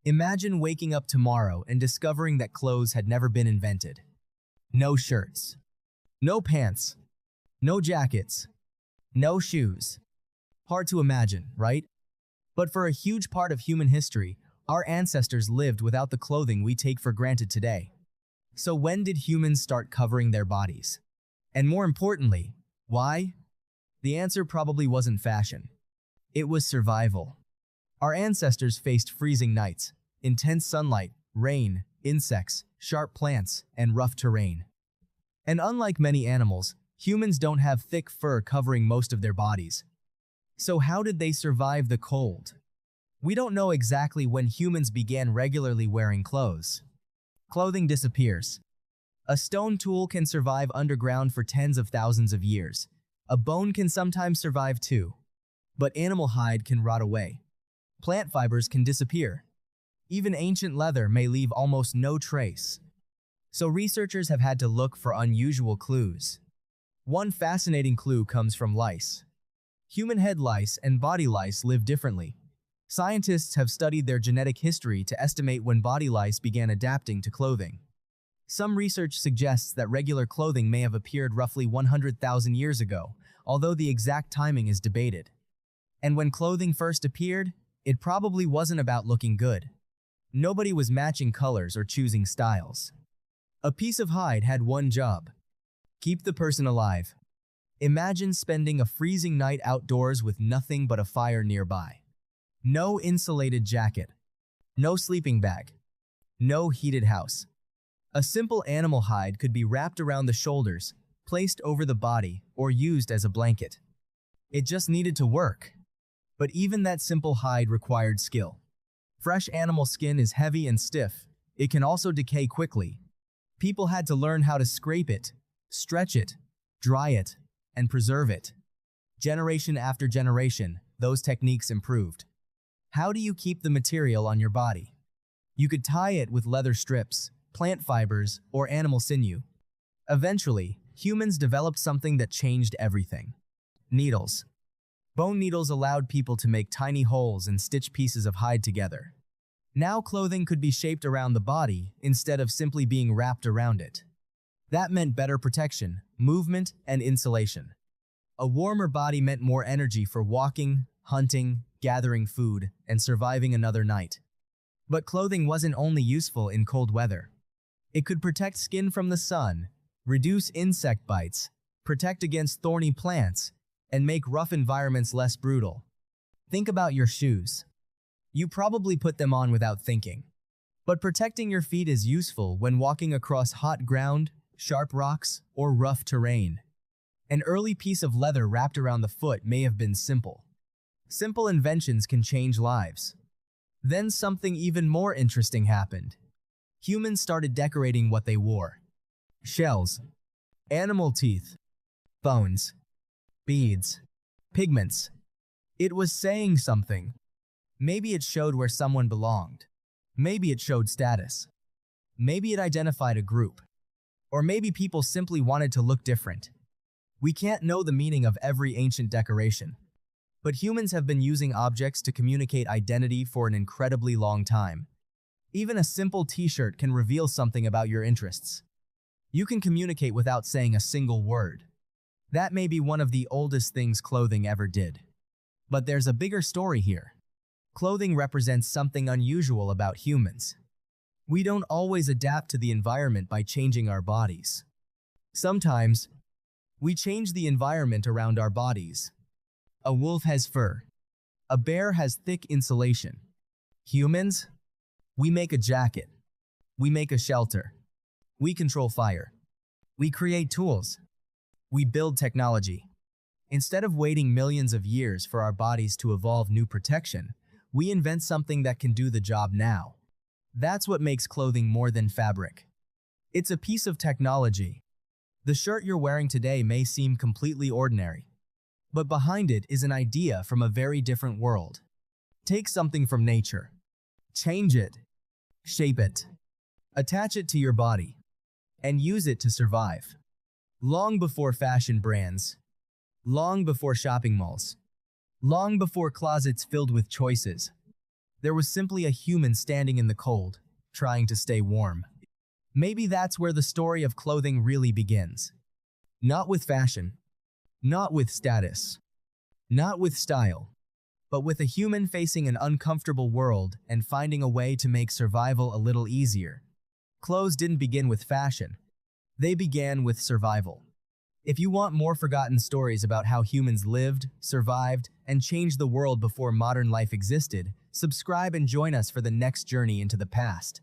Imagine waking up tomorrow and discovering that clothes had never been invented. No shirts, no pants, no jackets, no shoes. Hard to imagine, right? But for a huge part of human history, our ancestors lived without the clothing we take for granted today. So when did humans start covering their bodies? And more importantly, why? The answer probably wasn't fashion. It was survival. Our ancestors faced freezing nights, intense sunlight, rain, insects, sharp plants, and rough terrain. And unlike many animals, humans don't have thick fur covering most of their bodies. So how did they survive the cold? We don't know exactly when humans began regularly wearing clothes. Clothing disappears. A stone tool can survive underground for tens of thousands of years. A bone can sometimes survive too. But animal hide can rot away. Plant fibers can disappear. Even ancient leather may leave almost no trace. So researchers have had to look for unusual clues. One fascinating clue comes from lice. Human head lice and body lice live differently. Scientists have studied their genetic history to estimate when body lice began adapting to clothing. Some research suggests that regular clothing may have appeared roughly 100,000 years ago, although the exact timing is debated. And when clothing first appeared, it probably wasn't about looking good. Nobody was matching colors or choosing styles. A piece of hide had one job: keep the person alive. Imagine spending a freezing night outdoors with nothing but a fire nearby. No insulated jacket, no sleeping bag, no heated house. A simple animal hide could be wrapped around the shoulders, placed over the body, or used as a blanket. It just needed to work. But even that simple hide required skill. Fresh animal skin is heavy and stiff. It can also decay quickly. People had to learn how to scrape it, stretch it, dry it, and preserve it. Generation after generation, those techniques improved. How do you keep the material on your body? You could tie it with leather strips, plant fibers, or animal sinew. Eventually, humans developed something that changed everything: needles. Bone needles allowed people to make tiny holes and stitch pieces of hide together. Now clothing could be shaped around the body instead of simply being wrapped around it. That meant better protection, movement, and insulation. A warmer body meant more energy for walking, hunting, gathering food, and surviving another night. But clothing wasn't only useful in cold weather. It could protect skin from the sun, reduce insect bites, protect against thorny plants, and make rough environments less brutal. Think about your shoes. You probably put them on without thinking. But protecting your feet is useful when walking across hot ground, sharp rocks, or rough terrain. An early piece of leather wrapped around the foot may have been simple. Simple inventions can change lives. Then something even more interesting happened. Humans started decorating what they wore. Shells, animal teeth, bones, beads, pigments. It was saying something. Maybe it showed where someone belonged. Maybe it showed status. Maybe it identified a group. Or maybe people simply wanted to look different. We can't know the meaning of every ancient decoration. But humans have been using objects to communicate identity for an incredibly long time. Even a simple t-shirt can reveal something about your interests. You can communicate without saying a single word. That may be one of the oldest things clothing ever did. But there's a bigger story here. Clothing represents something unusual about humans. We don't always adapt to the environment by changing our bodies. Sometimes, we change the environment around our bodies. A wolf has fur. A bear has thick insulation. Humans? We make a jacket. We make a shelter. We control fire. We create tools. We build technology. Instead of waiting millions of years for our bodies to evolve new protection, we invent something that can do the job now. That's what makes clothing more than fabric. It's a piece of technology. The shirt you're wearing today may seem completely ordinary, but behind it is an idea from a very different world. Take something from nature. Change it. Shape it. Attach it to your body. And use it to survive. Long before fashion brands. Long before shopping malls. Long before closets filled with choices. There was simply a human standing in the cold, trying to stay warm. Maybe that's where the story of clothing really begins. Not with fashion, not with status, not with style, but with a human facing an uncomfortable world and finding a way to make survival a little easier. Clothes didn't begin with fashion. They began with survival. If you want more forgotten stories about how humans lived, survived, and changed the world before modern life existed, subscribe and join us for the next journey into the past.